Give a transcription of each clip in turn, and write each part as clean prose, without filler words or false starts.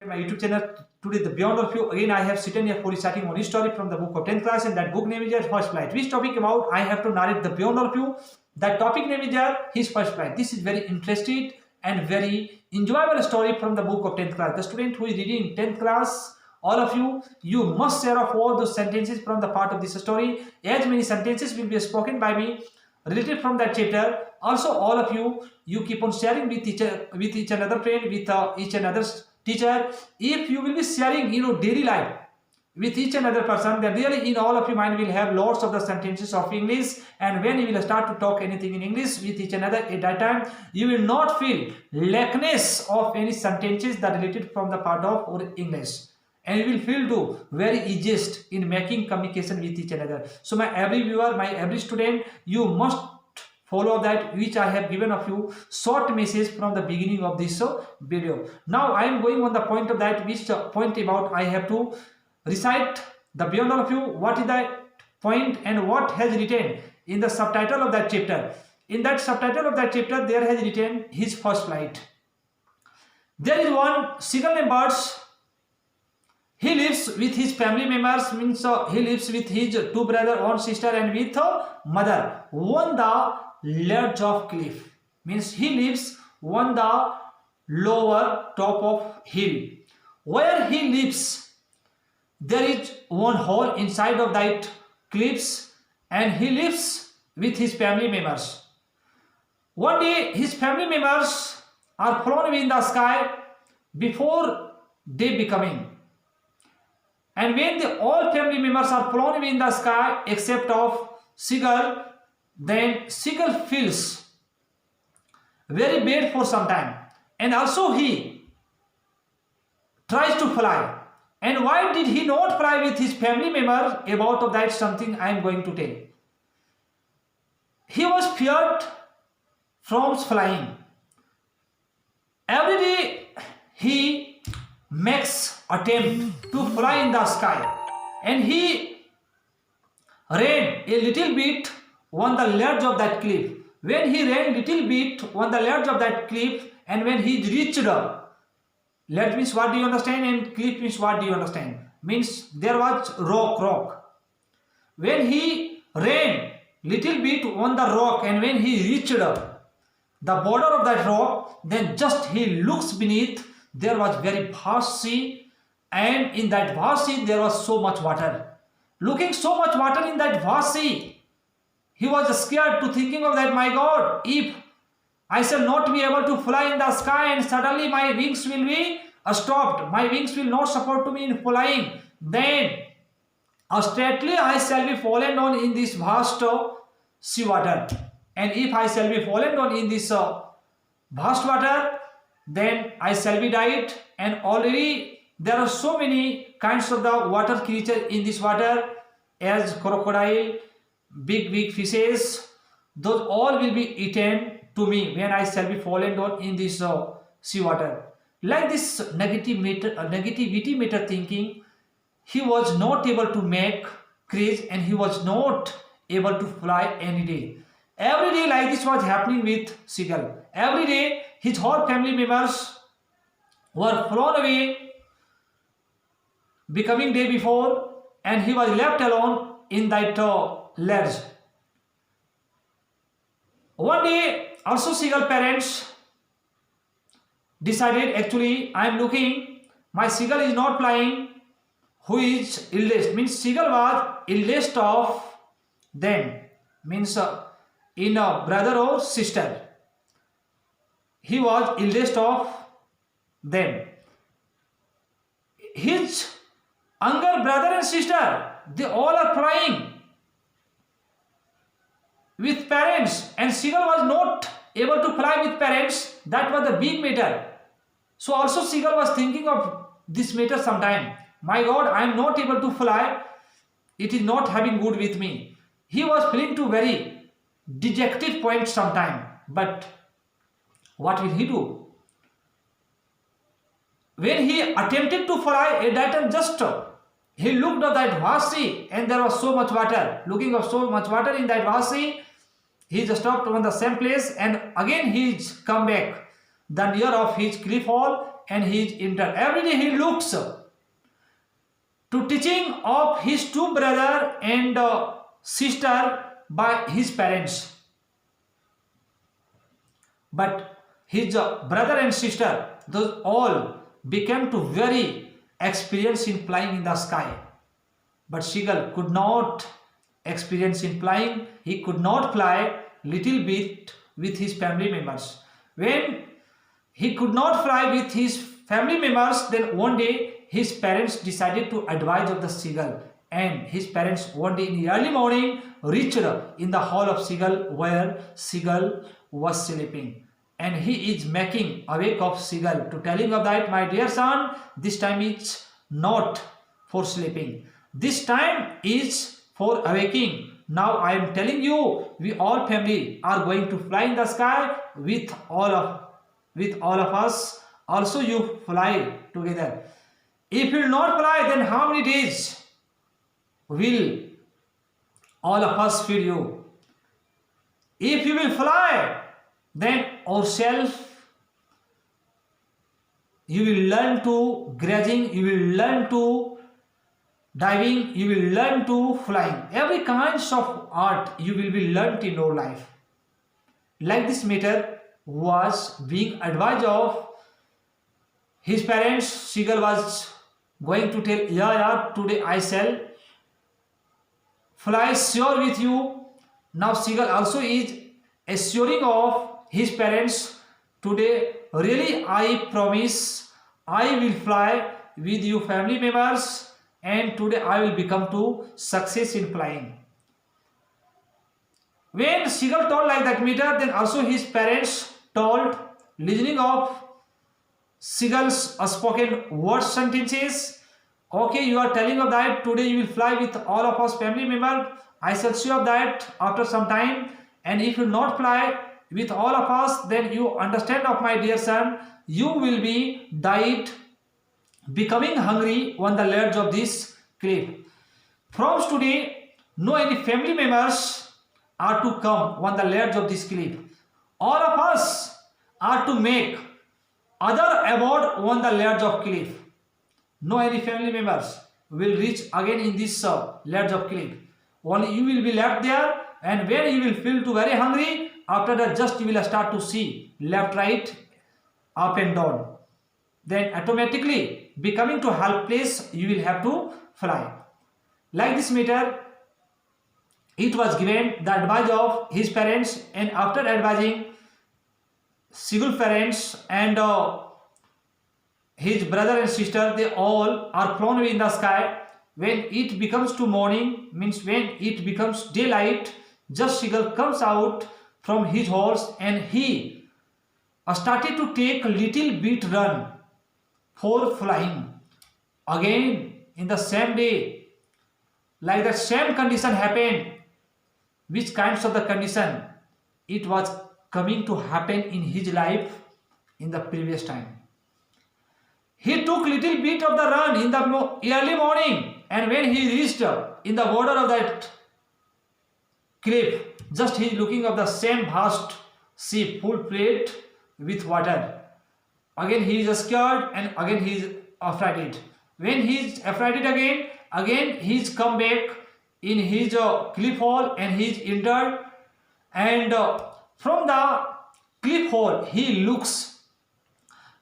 my YouTube channel. Today the Beyond of You. Again I have sitting here for reciting one story from the book of 10th class, and that book name is First Flight. Which topic about? I have to narrate the Beyond of You. That topic name is his first flight. This is very interesting and very enjoyable story from the book of 10th class. The student who is reading 10th class, all of you, you must share of all those sentences from the part of this story. As many sentences will be spoken by me related from that chapter. Also all of you keep on sharing with each another friend, with each another's teacher. If you will be sharing daily life with each another person, then really in all of your mind will have lots of the sentences of English, and when you will start to talk anything in English with each another, at that time you will not feel lackness of any sentences that related from the part of or English, and you will feel to very easiest in making communication with each another. So my every viewer, my every student, you must follow that which I have given of you short message from the beginning of this video. Now I am going on the point of that, which point about I have to recite the Beyond All of You. What is that point and what has written in the subtitle of that chapter? In that subtitle of that chapter there has written his first flight. There is one seagull named Birds. He lives with his family members, means he lives with his two brothers, one sister, and with mother on the ledge of cliff. Means he lives on the lower top of hill. Where he lives, there is one hole inside of that cliffs, and he lives with his family members. One day his family members are flown away in the sky before day becoming. And when all family members are flown away in the sky except of seagull, then seagull feels very bad for some time, and also he tries to fly. And why did he not fly with his family members? About of that something I am going to tell. He was feared from flying. Every day he makes attempt to fly in the sky, and he ran a little bit on the ledge of that cliff. When he ran little bit on the ledge of that cliff, and when he reached ledge means what do you understand, and cliff means what do you understand? Means there was rock. When he ran little bit on the rock, and when he reached the border of that rock, then just he looks beneath. There was very vast sea, and in that vast sea there was so much water. Looking so much water in that vast sea, he was scared to thinking of that, my God, if I shall not be able to fly in the sky and suddenly my wings will be stopped, my wings will not support to me in flying, then straightly I shall be fallen down in this vast sea water. And if I shall be fallen down in this vast water, then I shall be died. And already there are so many kinds of the water creature in this water, as crocodile, big fishes, those all will be eaten to me when I shall be fallen down in this sea water. Like this negativity meter thinking, he was not able to make courage, and he was not able to fly any day. Every day like this was happening with seagull. Every day his whole family members were flown away becoming day before, and he was left alone in that ledge. One day also seagull parents decided, actually I am looking, my seagull is not flying. Who is eldest? Means seagull was eldest of them, means in a brother or sister. He was eldest of them. His younger brother and sister, they all are flying with parents, and seagull was not able to fly with parents. That was the big matter. So also seagull was thinking of this matter sometime. My God, I am not able to fly. It is not having good with me. He was feeling to very dejected point sometime. But what will he do? When he attempted to fly, at that time just he looked at that vast sea, and there was so much water. Looking of so much water in that vast sea, he just stopped on the same place, and again he come back the near of his cliff wall, and he is entered. Every day he looks to teaching of his two brother and sister by his parents. But his brother and sister, those all became to very experienced in flying in the sky. But seagull could not experience in flying. He could not fly little bit with his family members. When he could not fly with his family members, then one day his parents decided to advise of the seagull, and his parents one day in the early morning reached in the hall of seagull where seagull was sleeping, and he is making awake of seagull to telling of that, my dear son, this time is not for sleeping, this time is for awaking. Now I am telling you, we all family are going to fly in the sky with all of us. Also you fly together. If you will not fly, then how many days will all of us feed you? If you will fly, then ourselves you will learn to grazing, you will learn to diving, you will learn to flying. Every kinds of art you will be learnt in your life. Like this matter was being advised of his parents. Seagull was going to tell, yeah, today I shall fly sure with you. Now seagull also is assuring of his parents, today really I promise I will fly with you family members, and today I will become to success in flying. When seagull told like that matter, then also his parents told, listening of seagull's spoken word sentences, okay, you are telling of that today you will fly with all of us family members, I shall see of that after some time, and if you not fly with all of us, then you understand of my dear son, you will be died becoming hungry on the ledge of this cliff. From today, no any family members are to come on the ledge of this cliff. All of us are to make other abode on the ledge of cliff. No any family members will reach again in this ledge of cliff. Only you will be left there, and when you will feel too very hungry, after that just you will start to see left, right, up and down. Then automatically becoming to help place, you will have to fly. Like this matter, it was given the advice of his parents, and after advising seagull parents and his brother and sister, they all are flown away in the sky. When it becomes to morning, means when it becomes daylight, just seagull comes out from his horse and he started to take a little bit run for flying. Again in the same day, like the same condition happened. Which kinds of the condition? It was coming to happen in his life in the previous time. He took little bit of the run in the early morning, and when he reached in the border of that cliff, just he is looking of the same vast sea full plate with water. Again he is scared, and again he is afraid. When he is afraid again he is come back in his cliff hole, and he is entered, and from the cliff hole he looks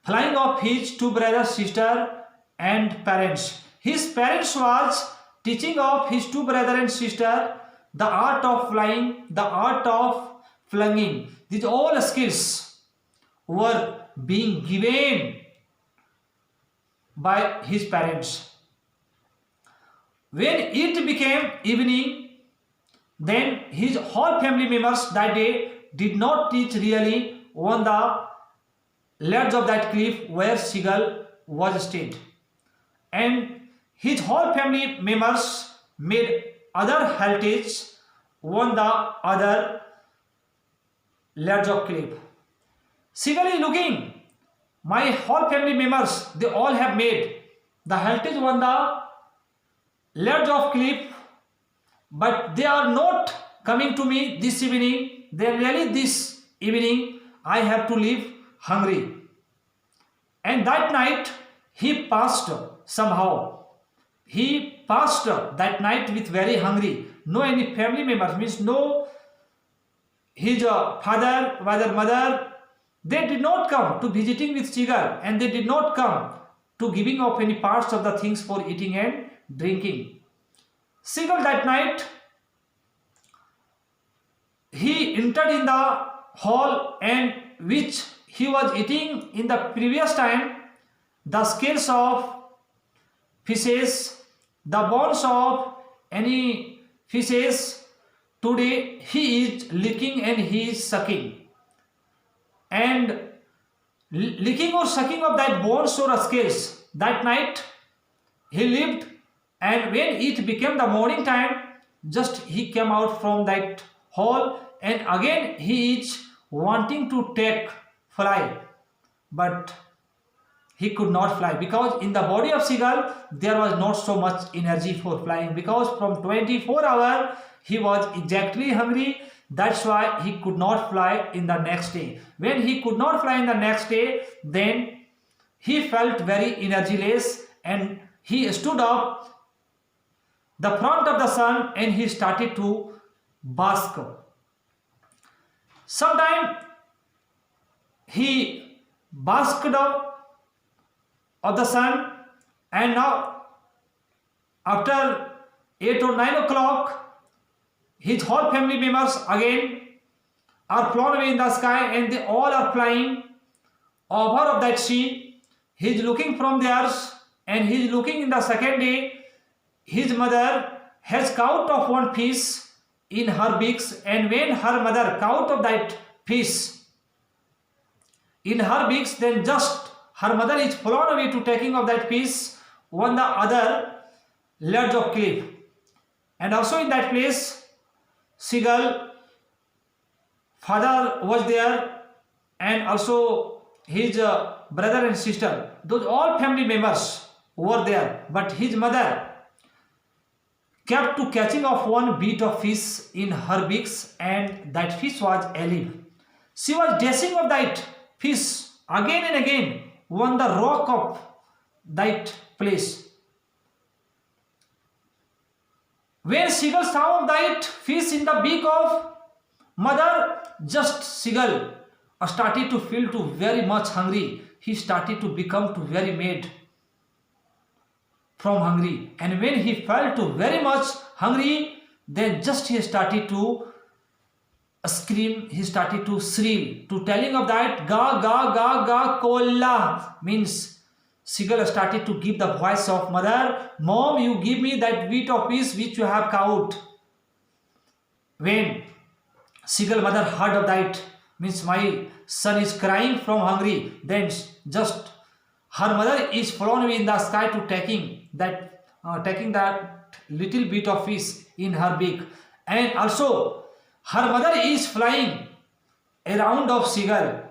flying of his two brothers, sister and parents. His parents was teaching of his two brother and sister the art of flying, the art of flinging. These all skills were being given by his parents. When it became evening, then his whole family members that day did not teach really on the ledge of that cliff where seagull was stayed, and his whole family members made other haltage on the other ledge of cliff. Seagull is looking, my whole family members, they all have made the haltage on the ledge of cliff, but they are not coming to me this evening. Then really this evening I have to leave hungry. And that night he passed somehow. He passed that night with very hungry. No any family members, means no his father, mother, they did not come to visiting with Seagull, and they did not come to giving of any parts of the things for eating and drinking. Seagull that night, he entered in the hall, and which he was eating in the previous time, the scales of fishes, the bones of any fishes. Today he is licking and he is sucking, and licking or sucking of that bones or scales. That night he lived, and when it became the morning time, just he came out from that hall, and again he is wanting to take fly, but he could not fly, because in the body of seagull there was not so much energy for flying, because from 24 hours he was exactly hungry. That's why he could not fly in the next day. When he could not fly in the next day, then he felt very energyless, and he stood up the front of the sun, and he started to bask. Sometime he basked of the sun, and now after 8 or 9 o'clock, his whole family members again are flown away in the sky, and they all are flying over of that sea. He is looking from theirs, and he is looking in the second day. His mother has caught of one fish in her beaks, and when her mother caught of that fish in her beaks, then just her mother is flown away to taking of that fish on the other ledge of cliff. And also in that place, seagull father was there, and also his brother and sister. Those all family members were there, but his mother kept to catching of one bit of fish in her beaks, and that fish was alive. She was dashing of that fish again and again on the rock of that place. When seagull saw that fish in the beak of mother, just seagull started to feel to very much hungry. He started to become to very mad from hungry, and when he felt to very much hungry, then just he started to scream, he started to shrill, to telling of that ga ga ga ga kolla, means seagull started to give the voice of mother, mom, you give me that bit of fish which you have caught. When seagull mother heard of that, means my son is crying from hungry, then just her mother is flown away in the sky to taking that little bit of fish in her beak, and also her mother is flying around of seagull,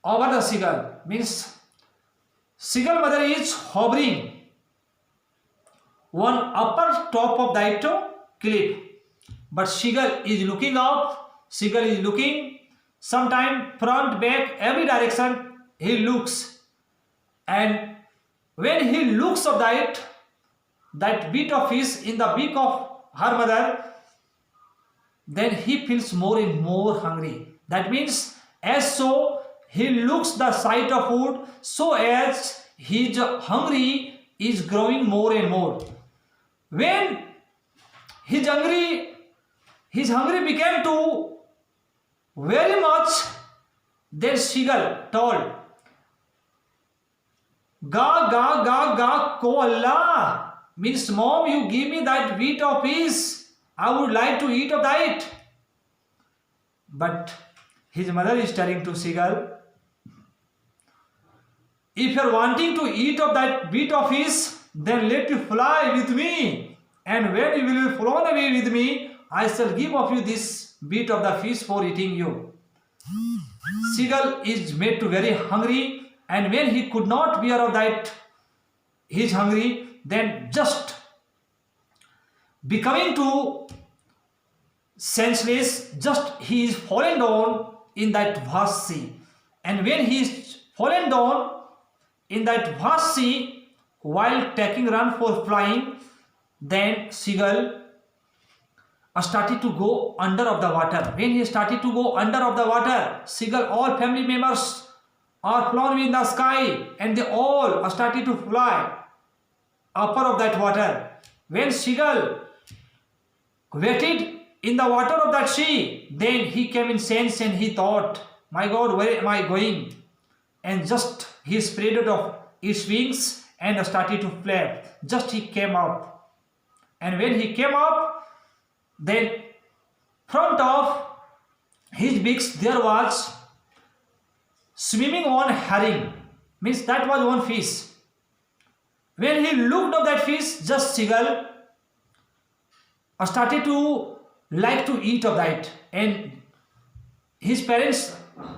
over the seagull, means seagull mother is hovering one upper top of that cliff, but seagull is looking up, seagull is looking sometime front, back, every direction he looks, and when he looks of that bit of fish in the beak of her mother, then he feels more and more hungry. That means as so he looks the sight of food, so as his hungry is growing more and more. When his hungry became to very much, then seagull told, ga ga ga ga ko Allah, means mom, you give me that bit of fish, I would like to eat of that. But his mother is telling to seagull, if you are wanting to eat of that bit of fish, then let you fly with me, and when you will be flown away with me, I shall give of you this bit of the fish for eating you. Seagull is made to very hungry, and when he could not bear of that, he is hungry, then just becoming to senseless, just he is fallen down in that vast sea, And when he is fallen down in that vast sea while taking run for flying, then seagull started to go under of the water. When he started to go under of the water, seagull, all family members are flown in the sky and they all started to fly upper of that water. When seagull waited in the water of that sea, then he came in sense and he thought, my God, where am I going? And just he spread out his wings and started to flap. Just he came up. And when he came up, then front of his beaks there was swimming one herring. Means that was one fish. When he looked at that fish, just seagull started to like to eat of that, and his parents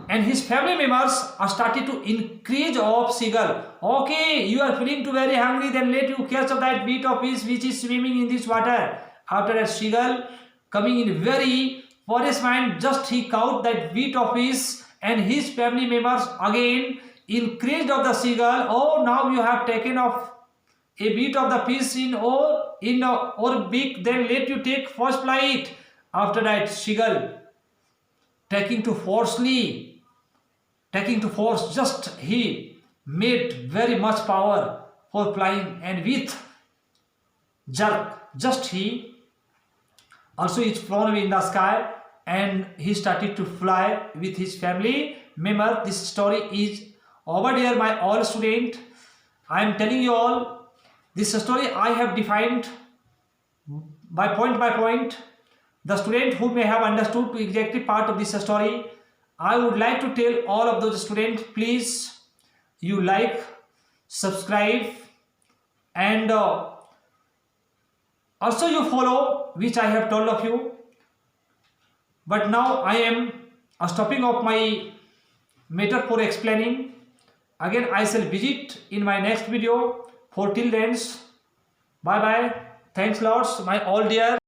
and his family members are started to encourage of seagull. Okay, you are feeling too very hungry, then let you catch of that bit of fish which is swimming in this water. After that, seagull coming in very forest mind, just he caught that bit of fish, and his family members again encouraged of the seagull. Oh, now you have taken off a bit of the fish in or beak, then let you take first flight. After that, seagull taking to force, just he made very much power for flying, and with jerk, just he also is flown away in the sky, and he started to fly with his family member. This story is over there, my all student. I am telling you all, this story I have defined by point. The student who may have understood to exactly part of this story, I would like to tell all of those students, please you like, subscribe, and also you follow, which I have told of you. But now I am stopping off my matter for explaining. Again I shall visit in my next video. For till then, bye bye. Thanks lots, my all dear.